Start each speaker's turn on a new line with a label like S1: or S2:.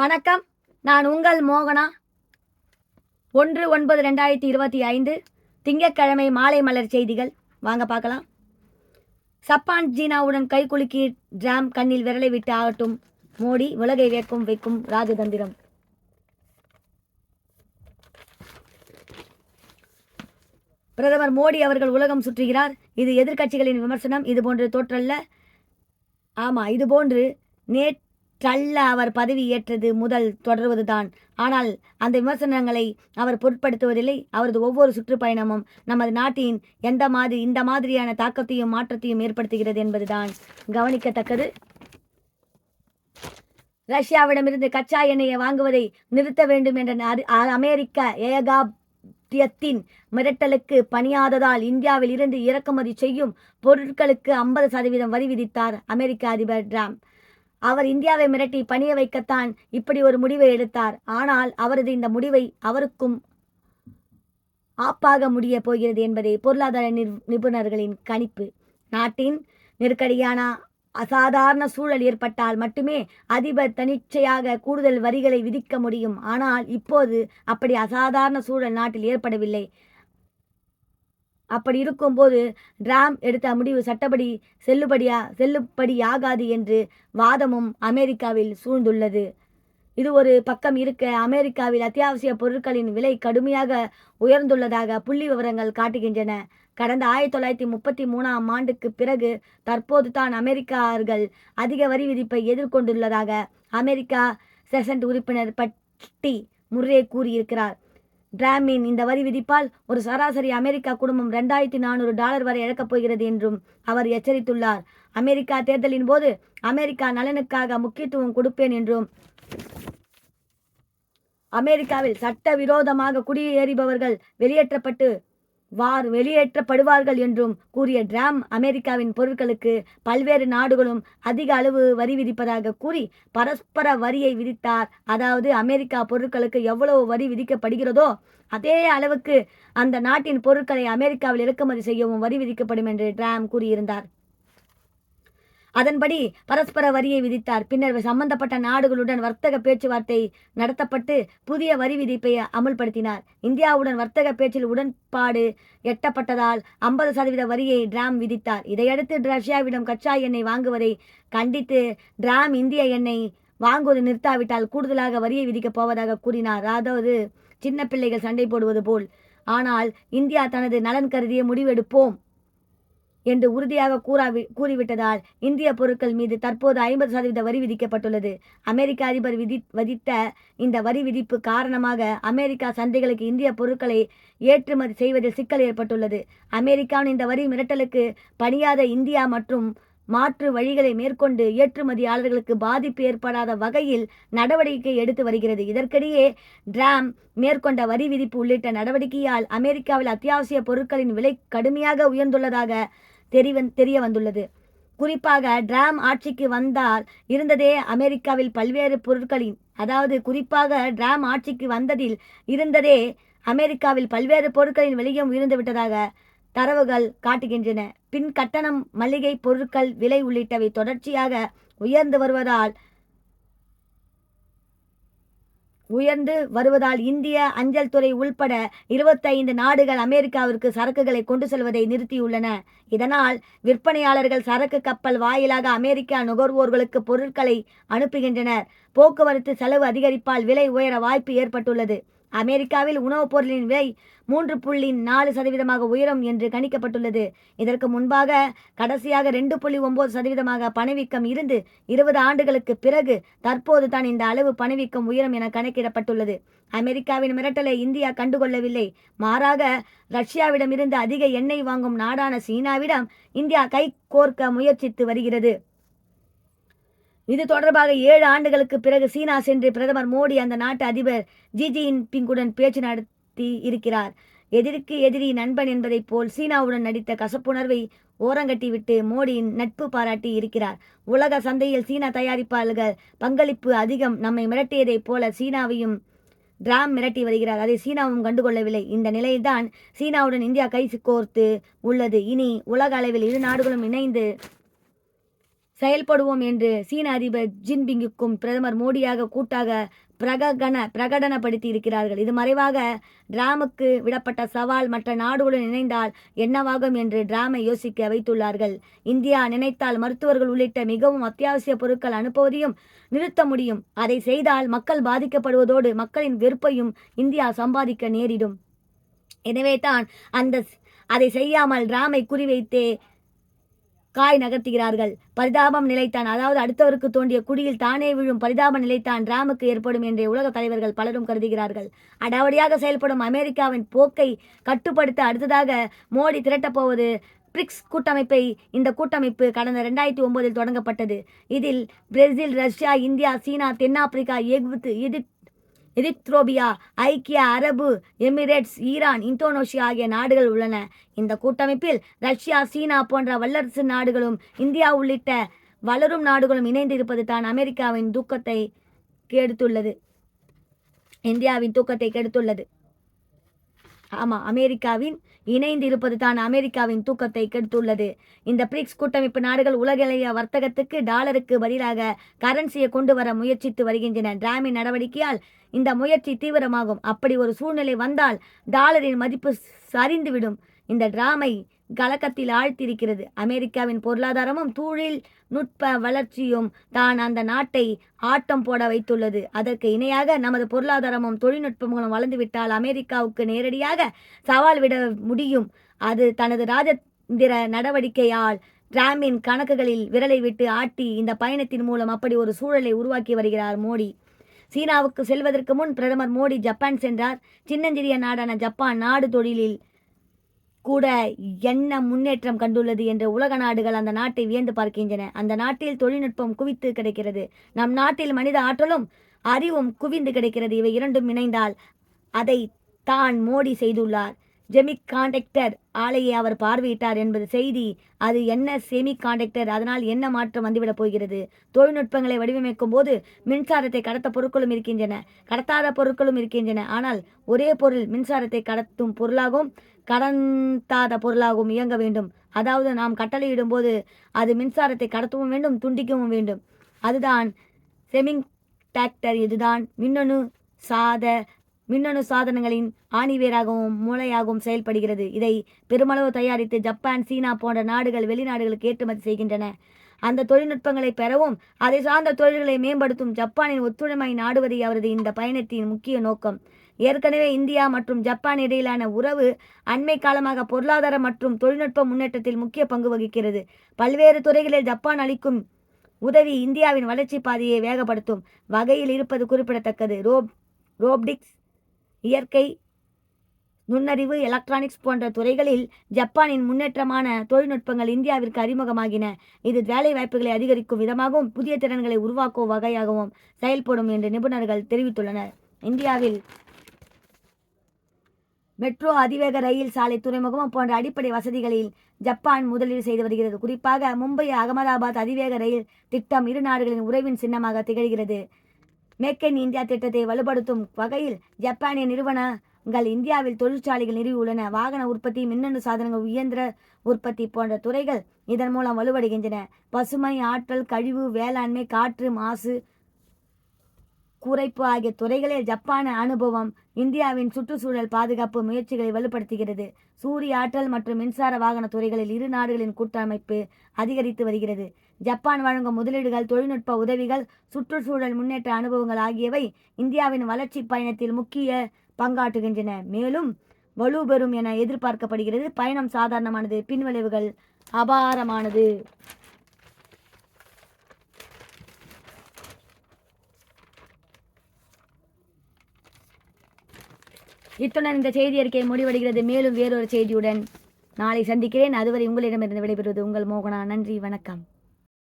S1: வணக்கம். நான் உங்கள் மோகனா. 1/9/2025 திங்கட்கிழமை மாலை மலர் செய்திகள். வாங்க பார்க்கலாம். சப்பான் சீனாவுடன் கைகுலுக்கி டிராம் கண்ணில் விரலை விட்டு ஆகட்டும். மோடி உலகை வேக்கும் வைக்கும் ராஜதந்திரம். பிரதமர் மோடி அவர்கள் உலகம் சுற்றுகிறார். இது எதிர்க்கட்சிகளின் விமர்சனம். இதுபோன்று தோற்றல்ல. இதுபோன்று நேற்றல்ல அவர் பதவி ஏற்றது முதல் தொடர்வதுதான். ஆனால் அந்த விமர்சனங்களை அவர் பொருட்படுத்துவதில்லை. அவரது ஒவ்வொரு சுற்றுப்பயணமும் நமது நாட்டின் இந்த மாதிரியான தாக்கத்தையும் மாற்றத்தையும் ஏற்படுத்துகிறது என்பதுதான் கவனிக்கத்தக்கது. ரஷ்யாவிடமிருந்து கச்சா எண்ணெயை வாங்குவதை நிறுத்த வேண்டும் என்ற அமெரிக்க ஏகாதிபத்தியத்தின் மிரட்டலுக்கு பணியாததால் இந்தியாவில் இருந்து இறக்குமதி செய்யும் பொருட்களுக்கு 50% வரி விதித்தார் அமெரிக்க அதிபர் டிராம். அவர் இந்தியாவை மிரட்டி பணிய வைக்கத்தான் இப்படி ஒரு முடிவை எடுத்தார். ஆனால் அவரது இந்த முடிவை அவருக்கும் ஆப்பாக முடிய போகிறது என்பதே பொருளாதார நிபுணர்களின் கணிப்பு. நாட்டின் நெருக்கடியான அசாதாரண சூழல் ஏற்பட்டால் மட்டுமே அதிபர் தன்னிச்சையாக கூடுதல் வரிகளை விதிக்க முடியும். ஆனால் இப்போது அப்படி அசாதாரண சூழல் நாட்டில் ஏற்படவில்லை. அப்படி இருக்கும்போது டிராம் எடுத்த முடிவு சட்டப்படி செல்லுபடியாகாது என்று வாதமும் அமெரிக்காவில் சூழ்ந்துள்ளது. இது ஒரு பக்கம் இருக்க, அமெரிக்காவில் அத்தியாவசிய பொருட்களின் விலை கடுமையாக உயர்ந்துள்ளதாக புள்ளி விவரங்கள் காட்டுகின்றன. கடந்த 1933ஆம் ஆண்டுக்கு பிறகு தற்போது தான் அமெரிக்கர்கள் அதிக வரி விதிப்பை எதிர்கொண்டுள்ளதாக அமெரிக்கா செனட் உறுப்பினர் பட்டி முர்ரே கூறியிருக்கிறார். டிராமின் இந்த வரி விதிப்பால் ஒரு சராசரி அமெரிக்கா குடும்பம் $2,400 வரை இழக்கப் போகிறது என்றும் அவர் எச்சரித்துள்ளார். அமெரிக்கா தேர்தலின் போது அமெரிக்கா நலனுக்காக முக்கியத்துவம் கொடுப்பேன் என்றும் அமெரிக்காவில் சட்டவிரோதமாக குடியேறிபவர்கள் வெளியேற்றப்படுவார்கள் என்றும் கூறிய டிராம் அமெரிக்காவின் பொருட்களுக்கு பல்வேறு நாடுகளும் அதிக அளவு வரி விதிப்பதாக கூறி பரஸ்பர வரியை விதித்தார். அதாவது அமெரிக்கா பொருட்களுக்கு எவ்வளவு வரி விதிக்கப்படுகிறதோ அதே அளவுக்கு அந்த நாட்டின் பொருட்களை அமெரிக்காவில் இறக்குமதி செய்யவும் வரி விதிக்கப்படும் என்று டிராம் கூறியிருந்தார். அதன்படி பரஸ்பர வரியை விதித்தார். பின்னர் சம்பந்தப்பட்ட நாடுகளுடன் வர்த்தக பேச்சுவார்த்தை நடத்தப்பட்டு புதிய வரி விதிப்பை அமுல்படுத்தினார். இந்தியாவுடன் வர்த்தக பேச்சில் உடன்பாடு எட்டப்பட்டதால் 50% வரியை டிராம் விதித்தார். இதையடுத்து ரஷ்யாவிடம் கச்சா எண்ணெய் வாங்குவதை கண்டித்து டிராம் இந்திய எண்ணெய் வாங்குவது நிறுத்தாவிட்டால் கூடுதலாக வரியை விதிக்கப் போவதாக கூறினார். அதாவது சின்ன பிள்ளைகள் சண்டை போடுவது போல். ஆனால் இந்தியா தனது நலன் கருதிய முடிவெடுப்போம் என்று உறுதியாக கூறிவிட்டதால் இந்திய பொருட்கள் மீது தற்போது 50% வரி விதிக்கப்பட்டுள்ளது. அமெரிக்க அதிபர் விதித்த இந்த வரி விதிப்பு காரணமாக அமெரிக்கா சந்தைகளுக்கு இந்திய பொருட்களை ஏற்றுமதி செய்வதில் சிக்கல் ஏற்பட்டுள்ளது. அமெரிக்காவின் இந்த வரி மிரட்டலுக்கு பணியாத இந்தியா மற்றும் மாற்று வழிகளை மேற்கொண்டு ஏற்றுமதியாளர்களுக்கு பாதிப்பு ஏற்படாத வகையில் நடவடிக்கை எடுத்து வருகிறது. இதற்கிடையே டிராம் மேற்கொண்ட வரி விதிப்பு உள்ளிட்ட நடவடிக்கையால் அமெரிக்காவில் அத்தியாவசிய பொருட்களின் விலை கடுமையாக உயர்ந்துள்ளதாக தெரிய வந்துள்ளது. குறிப்பாக டிராம் ஆட்சிக்கு வந்தால் இருந்ததே அமெரிக்காவில் பல்வேறு பொருட்களின் விலையும் உயர்ந்து விட்டதாக தரவுகள் காட்டுகின்றன. பின் கட்டணம், மளிகை பொருட்கள் விலை உள்ளிட்டவை தொடர்ச்சியாக உயர்ந்து வருவதால் இந்திய அஞ்சல் துறை உள்பட 25 நாடுகள் அமெரிக்காவிற்கு சரக்குகளை கொண்டு செல்வதை நிறுத்தியுள்ளன. இதனால் விற்பனையாளர்கள் சரக்கு கப்பல் வாயிலாக அமெரிக்கா நுகர்வோர்களுக்கு பொருட்களை அனுப்புகின்றனர். போக்குவரத்து செலவு அதிகரிப்பால் விலை உயர வாய்ப்பு ஏற்பட்டுள்ளது. அமெரிக்காவில் உணவுப் பொருளின் விலை 3.4% உயரும் என்று கணிக்கப்பட்டுள்ளது. இதற்கு முன்பாக கடைசியாக 2.9% பணவீக்கம் இருந்து 20 ஆண்டுகளுக்கு பிறகு தற்போது தான் இந்த அளவு பணவீக்கம் உயரும் என கணக்கிடப்பட்டுள்ளது. அமெரிக்காவின் மிரட்டலை இந்தியா கண்டுகொள்ளவில்லை. மாறாக ரஷ்யாவிடமிருந்து அதிக எண்ணெய் வாங்கும் நாடான சீனாவிடம் இந்தியா கை கோர்க்க முயற்சித்து வருகிறது. இது தொடர்பாக 7 ஆண்டுகளுக்கு பிறகு சீனா சென்று பிரதமர் மோடி அந்த நாட்டு அதிபர் ஜி ஜின்பிங்குடன் பேச்சு நடத்தி இருக்கிறார். எதிரிக்கு எதிரி நண்பன் என்பதைப் போல் சீனாவுடன் நடித்த கசப்புணர்வை ஓரங்கட்டிவிட்டு மோடியின் நட்பு பாராட்டி இருக்கிறார். உலக சந்தையில் சீனா தயாரிப்பாளர்கள் பங்களிப்பு அதிகம். நம்மை மிரட்டியதைப் போல சீனாவையும் டிராம் மிரட்டி வருகிறார். அதை சீனாவும் கண்டுகொள்ளவில்லை. இந்த நிலையில்தான் சீனாவுடன் இந்தியா கை கோர்த்து உள்ளது. இனி உலக அளவில் இரு நாடுகளும் இணைந்து செயல்படுவோம் என்று சீன அதிபர் ஜின்பிங்குக்கும் பிரதமர் மோடியாக கூட்டாக பிரகடனப்படுத்தி இருக்கிறார்கள். இது மறைவாக டிராமுக்கு விடப்பட்ட சவால் மற்ற நாடுகளுடன் இணைந்தால் என்னவாகும் என்று டிராமை யோசிக்க வைத்துள்ளார்கள். இந்தியா நினைத்தால் மருத்துவர்கள் உள்ளிட்ட மிகவும் அத்தியாவசிய பொருட்கள் அனுப்புவதையும் நிறுத்த முடியும். அதை செய்தால் மக்கள் பாதிக்கப்படுவதோடு மக்களின் வெறுப்பையும் இந்தியா சம்பாதிக்க நேரிடும். எனவே தான் அதை செய்யாமல் டிராமை குறிவைத்தே காய் நகர்த்துகிறார்கள். பரிதாபம் நிலைத்தான், அதாவது அடுத்தவருக்கு தோண்டிய குடியில் தானே விழும் பரிதாப நிலைத்தான் டிராமுக்கு ஏற்படும் என்று உலக தலைவர்கள் பலரும் கருதுகிறார்கள். அடாவடியாக செயல்படும் அமெரிக்காவின் போக்கை கட்டுப்படுத்த அடுத்ததாக மோடி திரட்டப்போவது பிரிக்ஸ் கூட்டமைப்பை. இந்த கூட்டமைப்பு கடந்த 2009 தொடங்கப்பட்டது. இதில் பிரேசில், ரஷ்யா, இந்தியா, சீனா, தென்னாப்பிரிக்கா, எதித்ரோபியா, ஐக்கிய அரபு எமிரேட்ஸ், ஈரான், இந்தோனேஷியா ஆகிய நாடுகள் உள்ளன. இந்த கூட்டமைப்பில் ரஷ்யா, சீனா போன்ற வல்லரசு நாடுகளும் இந்தியா உள்ளிட்ட வளரும் நாடுகளும் இணைந்து இருப்பது தான் அமெரிக்காவின் தூக்கத்தை கெடுத்துள்ளது. இந்தியாவின் தூக்கத்தை கெடுத்துள்ளது. அமெரிக்காவின் இணைந்து இருப்பது தான் அமெரிக்காவின் தூக்கத்தை கெடுத்துள்ளது. இந்த பிரிக்ஸ் கூட்டமைப்பு நாடுகள் உலகளவிய வர்த்தகத்துக்கு டாலருக்கு பதிலாக கரன்சியை கொண்டு வர முயற்சித்து வருகின்றன. டிராமின் நடவடிக்கையால் இந்த முயற்சி தீவிரமாகும். அப்படி ஒரு சூழ்நிலை வந்தால் டாலரின் மதிப்பு சரிந்துவிடும். இந்த டிராமை கலக்கத்தில் ஆழ்த்தியிருக்கிறது. அமெரிக்காவின் பொருளாதாரமும் தொழில்நுட்ப வளர்ச்சியும் தான் அந்த நாட்டை ஆட்டம் போட வைத்துள்ளது. அதற்கு இணையாக நமது பொருளாதாரமும் தொழில்நுட்பங்களும் வளர்ந்துவிட்டால் அமெரிக்காவுக்கு நேரடியாக சவால் விட முடியும். அது தனது ராஜதந்திர நடவடிக்கையால் டிராமின் கணக்குகளில் விரலை விட்டு ஆட்டி இந்த பயணத்தின் மூலம் அப்படி ஒரு சூழலை உருவாக்கி வருகிறார் மோடி. சீனாவுக்கு செல்வதற்கு முன் பிரதமர் மோடி ஜப்பான் சென்றார். சின்னஞ்சிறிய நாடான ஜப்பான் நாடு தொழிலில் கூட என்ன முன்னேற்றம் கண்டுள்ளது என்று உலக நாடுகள் அந்த நாட்டை வியந்து பார்க்கின்றன. அந்த நாட்டில் தொழில்நுட்பம் குவித்து கிடைக்கிறது. நம் நாட்டில் மனித ஆற்றலும் அறிவும் குவிந்து கிடைக்கிறது. இவை இரண்டும் இணைந்தால் அதை தான் மோடி செய்துள்ளார். ஜெமிக் காண்டக்டர் ஆலையை அவர் பார்வையிட்டார் என்பது செய்தி. அது என்ன செமி காண்டக்டர், அதனால் என்ன மாற்றம் வந்துவிடப் போகிறது? தொழில்நுட்பங்களை வடிவமைக்கும் போது மின்சாரத்தை கடத்த பொருட்களும் இருக்கின்றன, கடத்தாத பொருட்களும் இருக்கின்றன. ஆனால் ஒரே பொருள் மின்சாரத்தை கடத்தும் பொருளாகவும் கடத்தாத பொருளாகவும் இயங்க வேண்டும். அதாவது நாம் கட்டளையிடும் போது அது மின்சாரத்தை கடத்தவும் வேண்டும், துண்டிக்கவும் வேண்டும். அதுதான் செமிகண்டக்டர். இதுதான் மின்னணு சாதனங்களின் ஆணிவேராகவும் மூளையாகவும் செயல்படுகிறது. இதை பெருமளவு தயாரித்து ஜப்பான், சீனா போன்ற நாடுகள் வெளிநாடுகளுக்கு ஏற்றுமதி செய்கின்றன. அந்த தொழில்நுட்பங்களை பெறவும் அதை சார்ந்த தொழில்களை மேம்படுத்தும் ஜப்பானின் ஒத்துழைமை நாடுவதை அவரது இந்த பயணத்தின் முக்கிய நோக்கம். ஏற்கனவே இந்தியா மற்றும் ஜப்பான் இடையிலான உறவு அண்மை காலமாக பொருளாதார மற்றும் தொழில்நுட்ப முன்னேற்றத்தில் முக்கிய பங்கு வகிக்கிறது. பல்வேறு துறைகளில் ஜப்பான் அளிக்கும் உதவி இந்தியாவின் வளர்ச்சி பாதையை வேகப்படுத்தும் வகையில் இருப்பது குறிப்பிடத்தக்கது. ரோப்டிக்ஸ், இயற்கை நுண்ணறிவு, எலக்ட்ரானிக்ஸ் போன்ற துறைகளில் ஜப்பானின் முன்னேற்றமான தொழில்நுட்பங்கள் இந்தியாவிற்கு அறிமுகமாகின. இது வேலை வாய்ப்புகளை அதிகரிக்கும் விதமாகவும் புதிய திறன்களை உருவாக்கும் வகையாகவும் செயல்படும் என்று நிபுணர்கள் தெரிவித்துள்ளனர். இந்தியாவில் மெட்ரோ, அதிவேக ரயில் சாலை, துறைமுகம் போன்ற அடிப்படை வசதிகளில் ஜப்பான் முதலீடு செய்து வருகிறது. குறிப்பாக மும்பை, அகமதாபாத் அதிவேக ரயில் திட்டம் இரு நாடுகளின் உறவின் சின்னமாக திகழ்கிறது. மேக் இன் இந்தியா திட்டத்தை வலுப்படுத்தும் வகையில் ஜப்பானிய நிறுவனங்கள் இந்தியாவில் தொழிற்சாலைகள் நிறுவியுள்ளன. வாகன உற்பத்தி, மின்னணு சாதனங்கள், இயந்திர உற்பத்தி போன்ற துறைகள் இதன் மூலம் வலுவடைகின்றன. பசுமை, ஆற்றல், கழிவு, வேளாண்மை, காற்று மாசு குறைப்பு ஆகிய துறைகளில் ஜப்பான் அனுபவம் இந்தியாவின் சுற்றுச்சூழல் பாதுகாப்பு முயற்சிகளை வலுப்படுத்துகிறது. சூரிய ஆற்றல் மற்றும் மின்சார வாகன துறைகளில் இரு நாடுகளின் கூட்டமைப்பு அதிகரித்து வருகிறது. ஜப்பான் வழங்கும் முதலீடுகள், தொழில்நுட்ப உதவிகள், சுற்றுச்சூழல் முன்னேற்ற அனுபவங்கள் ஆகியவை இந்தியாவின் வளர்ச்சி பயணத்தில் முக்கிய பங்காற்றுகின்றன. மேலும் வலுப்பெறும் என எதிர்பார்க்கப்படுகிறது. பயணம் சாதாரணமானது, பின்விளைவுகள் அபாரமானது. இத்துடன் இந்த செய்தி அறிக்கை முடிவடைகிறது. மேலும் வேறொரு செய்தியுடன் நாளை சந்திக்கிறேன். அதுவரை உங்களிடமிருந்து விடைபெறுவது உங்கள் மோகனா. நன்றி, வணக்கம்.